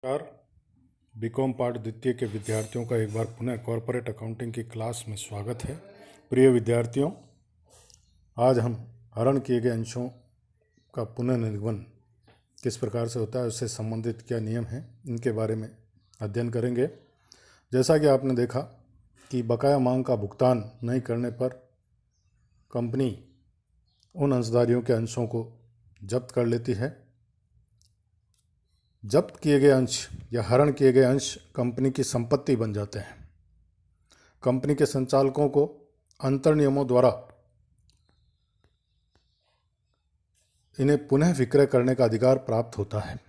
नमस्कार। BCom part द्वितीय के विद्यार्थियों का एक बार पुनः कॉर्पोरेट अकाउंटिंग की क्लास में स्वागत है। प्रिय विद्यार्थियों, आज हम हरण किए गए अंशों का पुनर्निर्गमन किस प्रकार से होता है, उससे संबंधित क्या नियम हैं, इनके बारे में अध्ययन करेंगे। जैसा कि आपने देखा कि बकाया मांग का भुगतान नहीं करने पर कंपनी उन अंशधारियों के अंशों को जब्त कर लेती है। जब्त किए गए अंश या हरण किए गए अंश कंपनी की संपत्ति बन जाते हैं। कंपनी के संचालकों को अंतर नियमों द्वारा इन्हें पुनः विक्रय करने का अधिकार प्राप्त होता है,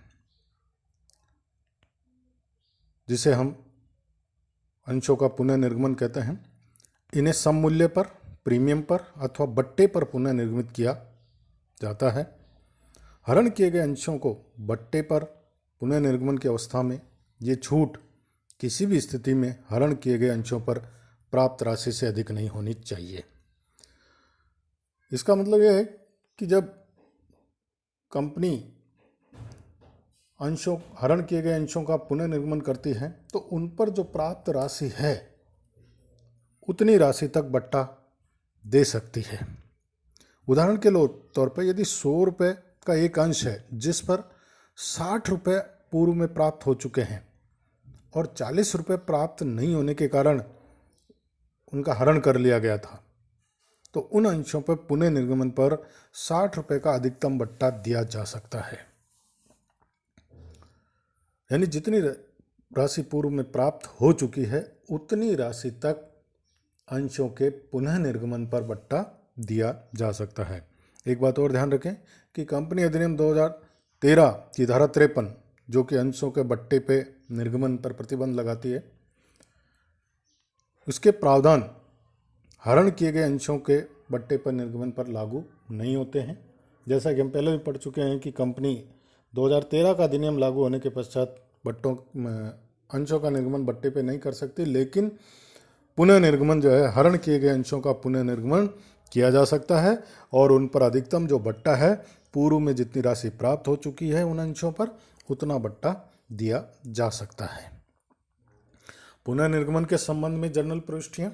जिसे हम अंशों का पुनर्निर्गमन कहते हैं। इन्हें सम मूल्य पर, प्रीमियम पर अथवा बट्टे पर पुनर्निर्मित किया जाता है। हरण किए गए अंशों को बट्टे पर पुनर्निर्गमन की अवस्था में ये छूट किसी भी स्थिति में हरण किए गए अंशों पर प्राप्त राशि से अधिक नहीं होनी चाहिए। इसका मतलब यह है कि जब कंपनी हरण किए गए अंशों का पुनर्निर्गमन करती है तो उन पर जो प्राप्त राशि है उतनी राशि तक बट्टा दे सकती है। उदाहरण के तौर पर यदि 100 रुपये का एक अंश है जिस पर 60 रुपये पूर्व में प्राप्त हो चुके हैं और 40 रुपये प्राप्त नहीं होने के कारण उनका हरण कर लिया गया था, तो उन अंशों पर पुनर्निर्गमन पर 60 रुपये का अधिकतम बट्टा दिया जा सकता है। यानी जितनी राशि पूर्व में प्राप्त हो चुकी है उतनी राशि तक अंशों के पुनर्निर्गमन पर बट्टा दिया जा सकता है। एक बात और ध्यान रखें कि कंपनी अधिनियम 2013 की धारा 53, जो कि अंशों के बट्टे पे निर्गमन पर प्रतिबंध लगाती है, उसके प्रावधान हरण किए गए अंशों के बट्टे पर निर्गमन पर लागू नहीं होते हैं। जैसा कि हम पहले भी पढ़ चुके हैं कि कंपनी 2013 का अधिनियम लागू होने के पश्चात अंशों का निर्गमन बट्टे पे नहीं कर सकती, लेकिन पुनर्निर्गमन जो है, हरण किए गए अंशों का पुनर्निर्गमन किया जा सकता है और उन पर अधिकतम जो बट्टा है, पूर्व में जितनी राशि प्राप्त हो चुकी है उन अंशों पर उतना बट्टा दिया जा सकता है। पुनर्निर्गमन के संबंध में जर्नल प्रविष्टियां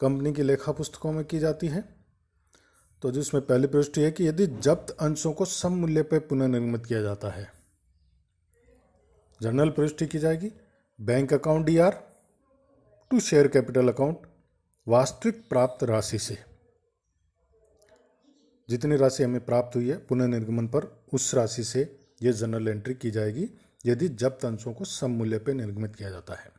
कंपनी की लेखा पुस्तकों में की जाती है। तो जिसमें पहली प्रविष्टि है कि यदि जब्त अंशों को सम मूल्य पर पुनर्निर्मित किया जाता है, जर्नल प्रविष्टि की जाएगी bank account DR to share capital account वास्तविक प्राप्त राशि से। जितनी राशि हमें प्राप्त हुई है पुनर्निर्गमन पर, उस राशि से यह जर्नल एंट्री की जाएगी यदि जब्त अंशों को सम मूल्य पर निर्गमित किया जाता है।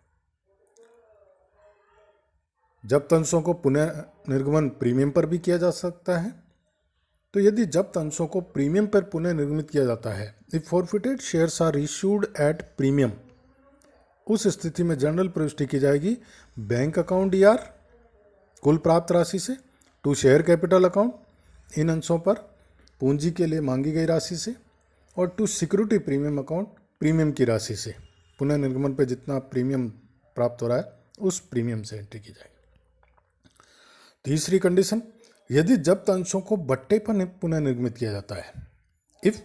जब्त अंशों को पुनर्निर्गमन प्रीमियम पर भी किया जा सकता है। तो यदि जब्त अंशों को प्रीमियम पर पुनर्निर्मित किया जाता है, if forfeited shares are issued at premium, उस स्थिति में जर्नल प्रविष्टि की जाएगी बैंक अकाउंट DR कुल प्राप्त राशि से, टू शेयर कैपिटल अकाउंट इन अंशों पर पूंजी के लिए मांगी गई राशि से, और to security premium account premium की राशि से। पुनर्निर्गमन पे जितना प्रीमियम प्राप्त हो रहा है उस प्रीमियम से एंट्री की जाएगी। तीसरी कंडीशन, यदि जब्त अंशों को बट्टे पर पुनर्निर्मित किया जाता है, इफ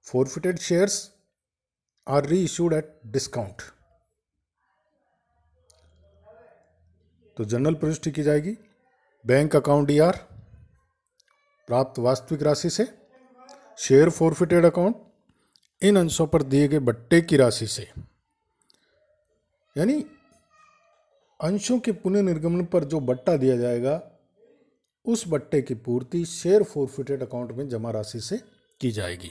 फॉरफिटेड शेयर्स आर री इशूड एट डिस्काउंट, तो जर्नल प्रविष्टि की जाएगी बैंक अकाउंट DR प्राप्त वास्तविक राशि से, शेयर फॉरफिटेड अकाउंट इन अंशों पर दिए गए बट्टे की राशि से। यानी अंशों के पुनर्निर्गमन पर जो बट्टा दिया जाएगा उस बट्टे की पूर्ति शेयर फॉरफिटेड अकाउंट में जमा राशि से की जाएगी।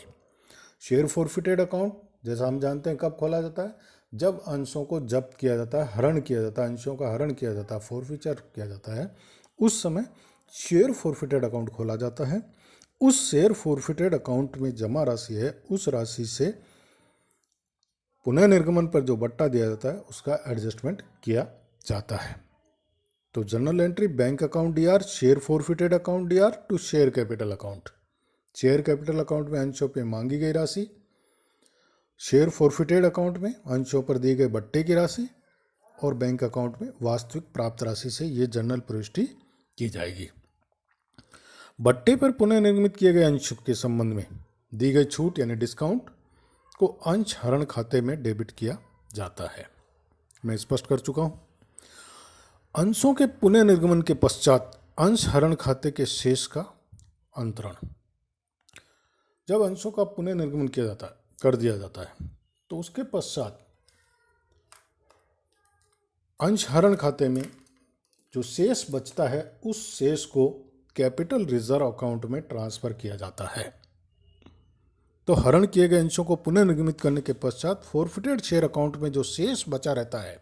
शेयर फॉरफिटेड अकाउंट जैसा हम जानते हैं कब खोला जाता है, जब अंशों को जब्त किया जाता है, हरण किया जाता है, अंशों का हरण किया जाता है, फॉरफिचर किया जाता है, उस समय शेयर फॉरफिटेड अकाउंट खोला जाता है। उस शेयर फॉरफिटेड अकाउंट में जमा राशि है, उस राशि से पुनर्निर्गमन पर जो बट्टा दिया जाता है उसका एडजस्टमेंट किया जाता है। तो journal entry bank account DR share forfeited account DR to share capital account, share capital account में अंशों पर मांगी गई राशि, शेयर फॉरफिटेड अकाउंट में अंशों पर दिए गए बट्टे की राशि, और बैंक अकाउंट में वास्तविक प्राप्त राशि से ये जर्नल प्रविष्टि की जाएगी। बट्टे पर पुनर्निर्मित किए गए अंश के संबंध में दी गई छूट यानी डिस्काउंट को अंश हरण खाते में डेबिट किया जाता है। मैं स्पष्ट कर चुका हूं। अंशों के पुनः निर्गमन के पश्चात अंश हरण खाते के शेष का अंतरण। जब अंशों का पुनः निर्गमन किया जाता है, कर दिया जाता है, तो उसके पश्चात अंश हरण खाते में जो शेष बचता है उस शेष को कैपिटल रिजर्व अकाउंट में ट्रांसफर किया जाता है। तो हरण किए गए अंशों को पुनः निर्गमित करने के पश्चात फॉरफिटेड शेयर अकाउंट में जो शेष बचा रहता है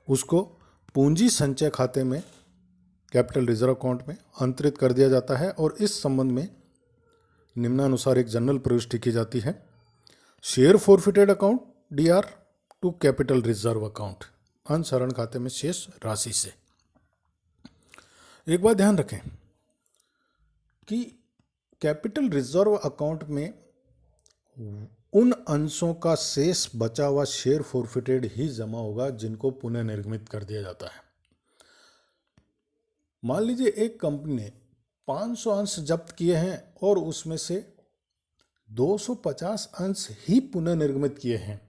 उसको पूंजी संचय खाते में कैपिटल रिजर्व अकाउंट में अंतरित कर दिया जाता है और इस संबंध में निम्नानुसार एक जनरल प्रविष्टि की जाती है। Share forfeited account DR to capital reserve account, अंश हरण खाते में शेष राशि से। एक बात ध्यान रखें कि कैपिटल रिजर्व अकाउंट में उन अंशों का शेष बचा हुआ शेयर फॉरफिटेड ही जमा होगा जिनको पुनः निर्गमित कर दिया जाता है। मान लीजिए एक कंपनी ने 500 अंश जब्त किए हैं और उसमें से 250 अंश ही पुनः निर्गमित किए हैं,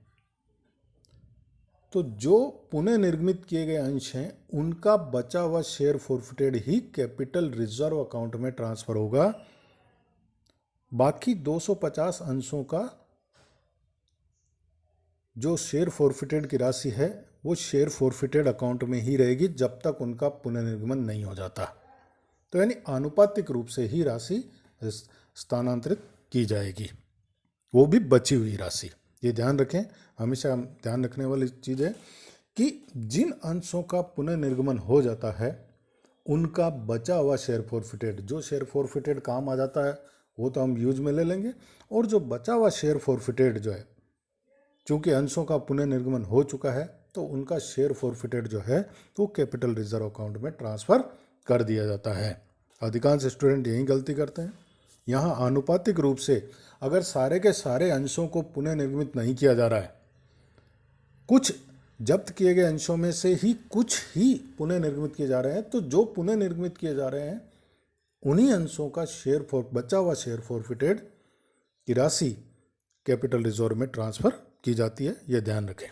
तो जो पुनः निर्गमित किए गए अंश हैं उनका बचा हुआ शेयर फॉरफिटेड ही कैपिटल रिजर्व अकाउंट में ट्रांसफर होगा। बाकी 250 अंशों का जो शेयर फॉरफिटेड की राशि है वो शेयर फॉरफिटेड अकाउंट में ही रहेगी जब तक उनका पुनर्निर्गमन नहीं हो जाता। तो यानी आनुपातिक रूप से ही राशि स्थानांतरित की जाएगी, वो भी बची हुई राशि। ये ध्यान रखें, हमेशा ध्यान रखने वाली चीज़ है कि जिन अंशों का पुनर्निर्गमन हो जाता है उनका बचा हुआ शेयर फॉरफिटेड, जो शेयर फॉरफिटेड काम आ जाता है वो तो हम यूज में ले लेंगे, और जो बचा हुआ शेयर फॉरफिटेड जो है, चूंकि अंशों का पुनर्निर्गमन हो चुका है तो उनका शेयर फॉरफिटेड जो है वो कैपिटल रिजर्व अकाउंट में ट्रांसफर कर दिया जाता है। अधिकांश स्टूडेंट यही गलती करते हैं। यहाँ आनुपातिक रूप से अगर सारे के सारे अंशों को पुनर्निर्मित नहीं किया जा रहा है, कुछ जब्त किए गए अंशों में से ही कुछ ही पुनर्निर्मित किए जा रहे हैं, तो जो पुनर्निर्मित किए जा रहे हैं उन्हीं अंशों का बचा हुआ शेयर फॉरफिटेड की राशि कैपिटल रिजर्व में ट्रांसफर की जाती है। यह ध्यान रखें।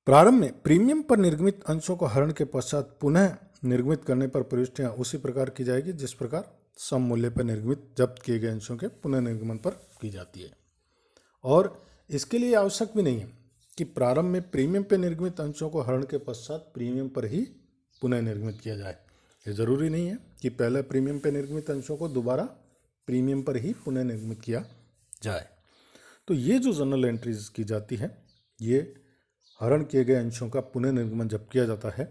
प्रारंभ में प्रीमियम पर निर्गमित अंशों को हरण के पश्चात पुनः निर्गमित करने पर प्रविष्टियां उसी प्रकार की जाएगी जिस प्रकार सम मूल्य पर निर्गमित जब्त किए गए अंशों के पुनः निर्गमन पर की जाती है। और इसके लिए आवश्यक भी नहीं है कि प्रारंभ में प्रीमियम पर निर्गमित अंशों को हरण के पश्चात प्रीमियम पर ही पुनः निर्गमित किया जाए। ये जरूरी नहीं है कि पहले प्रीमियम पर निर्गमित अंशों को दोबारा प्रीमियम पर ही पुनः निर्गमित किया जाए। तो ये जो जनरल एंट्रीज की जाती है, ये हरण किए गए अंशों का पुनः निर्गमन जब किया जाता है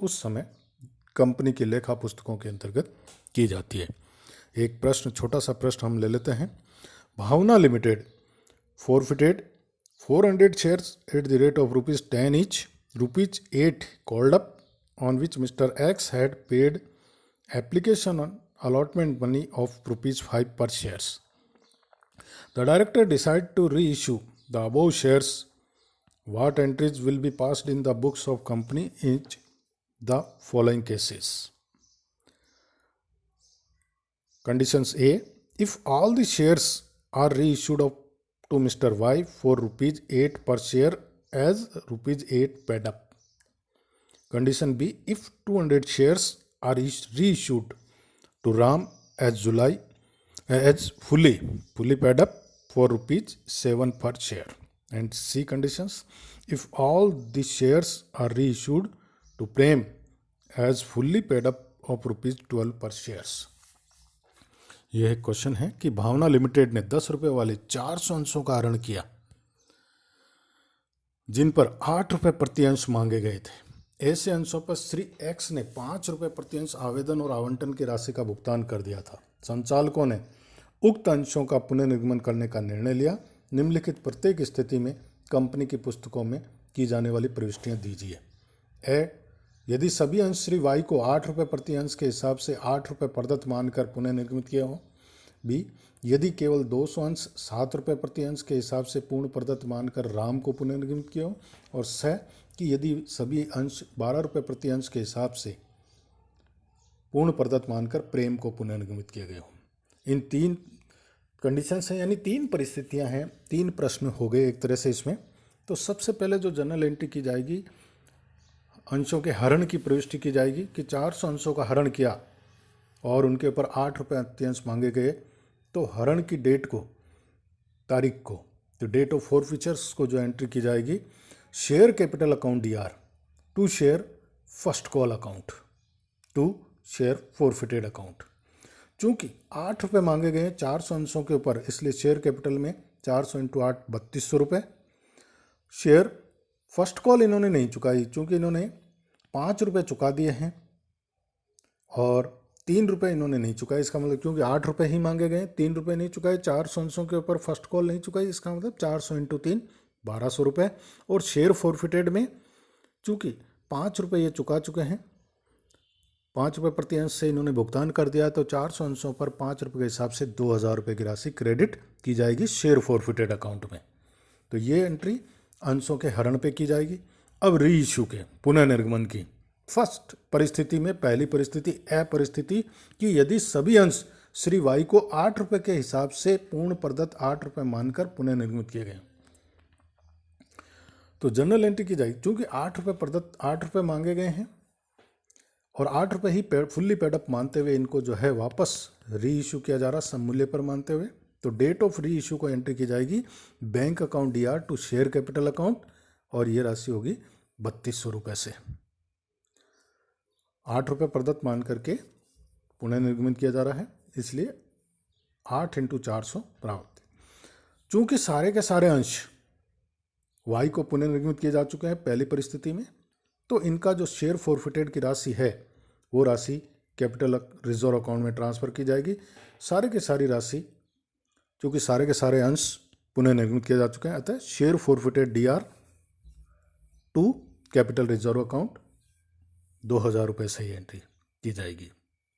उस समय कंपनी की लेखा पुस्तकों के अंतर्गत की जाती है। एक प्रश्न, छोटा सा प्रश्न हम ले लेते हैं। Bhavana limited forfeited 400 shares at the rate of ₹10 each, ₹8 called up, on which Mr. X had paid application on allotment money of ₹5 per shares. The director decided to reissue the above shares. What entries will be passed in the books of company in the following cases? Conditions A. If all the shares are reissued to Mr. Y for ₹8 per share as ₹8 paid up. Condition B. If 200 shares are reissued to Ram as fully paid up for ₹7 per share. And C conditions. If all the shares are reissued to Prem as fully paid up of ₹12 per shares. यह एक question है कि भावना limited ने 10 रुपए वाले 400 अंशों का हरण किया जिन पर 8 रुपए प्रति अंश मांगे गए थे। ऐसे अंशों पर श्री एक्स ने 5 रुपए प्रति अंश आवेदन और आवंटन की राशि का भुगतान कर दिया था। संचालकों ने उक्त अंशों का पुनर्निर्गमन करने का निर्णय लिया। निम्नलिखित प्रत्येक स्थिति में कंपनी की पुस्तकों में की जाने वाली प्रविष्टियां दीजिए। ए. यदि सभी अंश श्री वाई को 8 रुपये प्रति अंश के हिसाब से 8 रुपये प्रदत्त मानकर पुनः निर्गमित किए हों। बी. यदि केवल 200 अंश 7 रुपये प्रति अंश के हिसाब से पूर्ण प्रदत्त मानकर राम को पुनः निर्गमित किए हों। और स. कि यदि सभी अंश 12 रुपये प्रति अंश के हिसाब से पूर्ण प्रदत्त मानकर प्रेम को पुनः निर्गमित किए गए हों। इन 3 कंडीशंस हैं, यानी 3 परिस्थितियां हैं, 3 प्रश्न हो गए एक तरह से इसमें। तो सबसे पहले जो जनरल एंट्री की जाएगी, अंशों के हरण की प्रविष्टि की जाएगी कि 400 अंशों का हरण किया और उनके ऊपर 8 रुपये अत्यंश मांगे गए, तो हरण की डेट को, तारीख को, तो डेट ऑफ फॉरफीचर्स को जो एंट्री की जाएगी, share capital account DR to share first call account to share forfeited account. चूंकि 8 रुपये मांगे गए 400 अंशों के ऊपर, इसलिए शेयर कैपिटल में 400 × 8 3200 रुपये। शेयर फर्स्ट कॉल इन्होंने नहीं चुकाई, चूंकि इन्होंने 5 रुपये चुका दिए हैं और 3 रुपये इन्होंने नहीं चुकाए। इसका मतलब क्योंकि 8 रुपये ही मांगे गए, 3 रुपये नहीं चुकाए, 400 अंशों के ऊपर फर्स्ट कॉल नहीं चुकाई, इसका मतलब 400 × 3 1200 रुपये। और शेयर फॉरफिटेड में चूंकि 5 रुपये ये चुका चुके हैं, 5 रुपये प्रति अंश से इन्होंने भुगतान कर दिया, तो 400 अंशों पर 5 रुपये के हिसाब से 2000 रुपये की राशि क्रेडिट की जाएगी शेयर फॉरफिटेड अकाउंट में। तो ये एंट्री अंशों के हरण पे की जाएगी। अब री इशू के पुनर्निर्गमन की फर्स्ट परिस्थिति में, पहली परिस्थिति ए परिस्थिति कि यदि सभी अंश श्री वाई को 8 रुपये के हिसाब से पूर्ण प्रदत्त 8 रुपये मानकर पुनर्निर्मित किए गए, तो जनरल एंट्री की जाएगी। क्योंकि 8 रुपये प्रदत्त 8 रुपये मांगे गए हैं और 8 रुपये ही फुल्ली पेडअप मानते हुए इनको जो है वापस री इशू किया जा रहा सममूल्य पर मानते हुए, तो डेट ऑफ री इशू को एंट्री की जाएगी bank account DR to share capital account, और ये राशि होगी 3200 रुपये से। 8 रुपये प्रदत्त मान करके पुनर्निर्गमित किया जा रहा है, इसलिए 8 × 400 प्राप्त। चूंकि सारे के सारे अंश वाई को पुनर्निर्गमित किए जा चुके हैं पहली परिस्थिति में, तो इनका जो शेयर फॉरफिटेड की राशि है वो राशि कैपिटल रिजर्व अकाउंट में ट्रांसफर की जाएगी। सारे की सारी राशि, क्योंकि सारे के सारे अंश पुनर्निर्मित किए जा चुके हैं, अतः share forfeited DR to capital reserve account 2000 रुपये से ही एंट्री की जाएगी,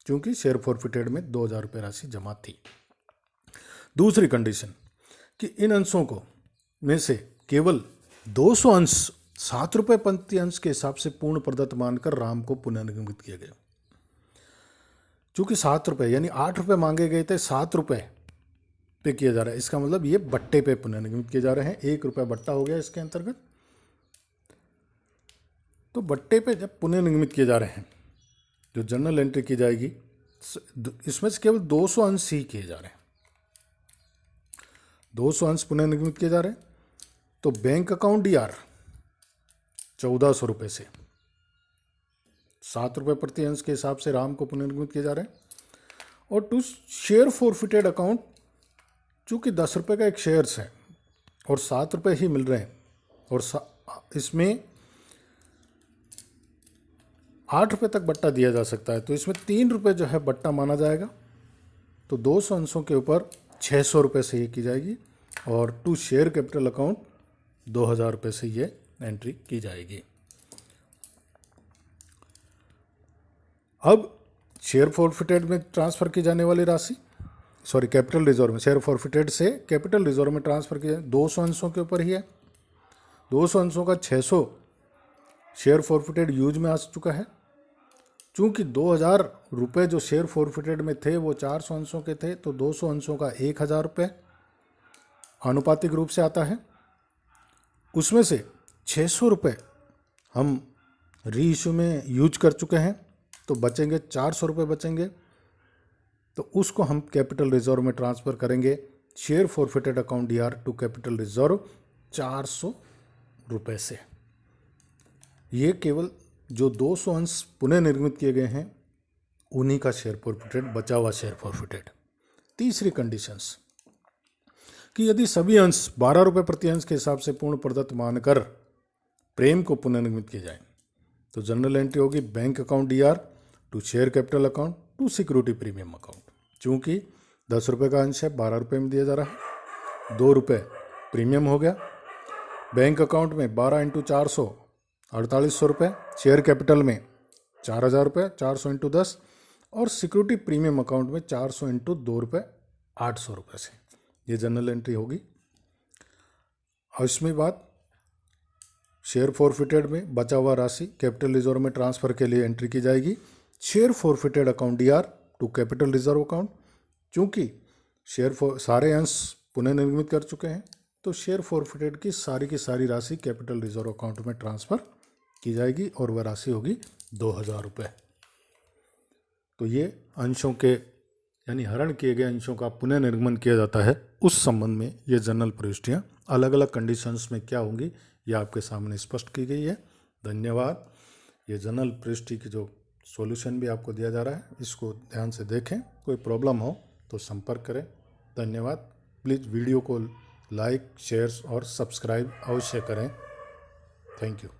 क्योंकि शेयर फॉरफिटेड में 2000 रुपये राशि जमा थी। दूसरी कंडीशन कि इन अंशों को में से केवल 200 अंश 7 रुपये प्रति अंश के हिसाब से पूर्ण प्रदत्त मानकर राम को पुनर्निर्मित किया गया। चूंकि 7 रुपये यानी 8 रुपये मांगे गए थे, 7 रुपये पे किया जा रहा है, इसका मतलब ये बट्टे पे पुनर्निर्मित किए जा रहे हैं। 1 रुपया बट्टा हो गया इसके अंतर्गत। तो बट्टे पे जब पुनर्निर्मित किए जा रहे हैं, जो जनरल एंट्री की जाएगी, इसमें से केवल 200 अंश ही किए जा रहे हैं, 200 अंश पुनर्निर्मित किए जा रहे हैं। तो बैंक अकाउंट DR 1400 रुपये से 7 रुपये प्रति अंश के हिसाब से राम को पुनर्निर्मित किए जा रहे हैं। और टू शेयर फॉरफिटेड अकाउंट, चूंकि 10 रुपये का एक शेयर्स है और 7 रुपये ही मिल रहे हैं, और इसमें 8 रुपये तक बट्टा दिया जा सकता है, तो इसमें 3 रुपये जो है बट्टा माना जाएगा। तो 200 अंशों के ऊपर 600 रुपये से ये की जाएगी, और टू शेयर कैपिटल अकाउंट 2000 रुपये से ये एंट्री की जाएगी। अब शेयर फॉरफिटेड में ट्रांसफर की जाने वाली राशि, सॉरी कैपिटल रिजर्व में, शेयर फॉरफिटेड से कैपिटल रिजर्व में ट्रांसफर की जाए 200 अंशों के ऊपर ही है। 200 अंशों का 600 शेयर फॉरफिटेड यूज में आ चुका है। चूंकि 2000 रुपये जो शेयर फॉरफिटेड में थे वो 400 अंशों के थे, तो 200 अंशों का 1000 रुपये आनुपातिक रूप से आता है। उसमें से 600 रुपये हम री इशू में यूज कर चुके हैं, तो बचेंगे 400 रुपये बचेंगे, तो उसको हम कैपिटल रिजर्व में ट्रांसफ़र करेंगे share forfeited account DR to capital reserve 400 रुपये से। ये केवल जो 200 अंश पुनः निर्मित किए गए हैं उन्हीं का शेयर फॉरफिटेड, बचा हुआ शेयर फॉरफिटेड। तीसरी कंडीशंस कि यदि सभी अंश 12 रुपये प्रति अंश के हिसाब से पूर्ण प्रदत्त मानकर प्रेम को पुनर्निर्मित किए जाएं, तो जनरल एंट्री होगी bank account DR to share capital account to security premium account. चूँकि 10 रुपये का अंश है, 12 रुपये में दिया जा रहा है, 2 रुपये प्रीमियम हो गया। बैंक अकाउंट में 12 × 400 4800 रुपये, शेयर कैपिटल में 4000 रुपये 400 × 10, और सिक्योरिटी प्रीमियम अकाउंट में 400 × 2 रुपये 800 रुपये से ये जनरल एंट्री होगी। और इसमें बात शेयर फॉरफिटेड में बचा हुआ राशि कैपिटल रिजर्व में ट्रांसफ़र के लिए एंट्री की जाएगी share forfeited account DR to capital reserve account. चूँकि सारे अंश पुनर्निर्मित कर चुके हैं, तो शेयर फॉरफिटेड की सारी राशि कैपिटल रिजर्व अकाउंट में ट्रांसफ़र की जाएगी और वह राशि होगी 2,000 रुपये। तो ये अंशों के यानी हरण किए गए अंशों का पुनर्निर्गमन किया जाता है, उस संबंध में ये जनरल प्रविष्टियाँ अलग अलग कंडीशंस में क्या होंगी ये आपके सामने स्पष्ट की गई है। धन्यवाद। ये जनरल प्रविष्टि की जो सॉल्यूशन भी आपको दिया जा रहा है, इसको ध्यान से देखें। कोई प्रॉब्लम हो तो संपर्क करें। धन्यवाद। प्लीज़ वीडियो को लाइक, शेयर और सब्सक्राइब अवश्य करें। Thank you.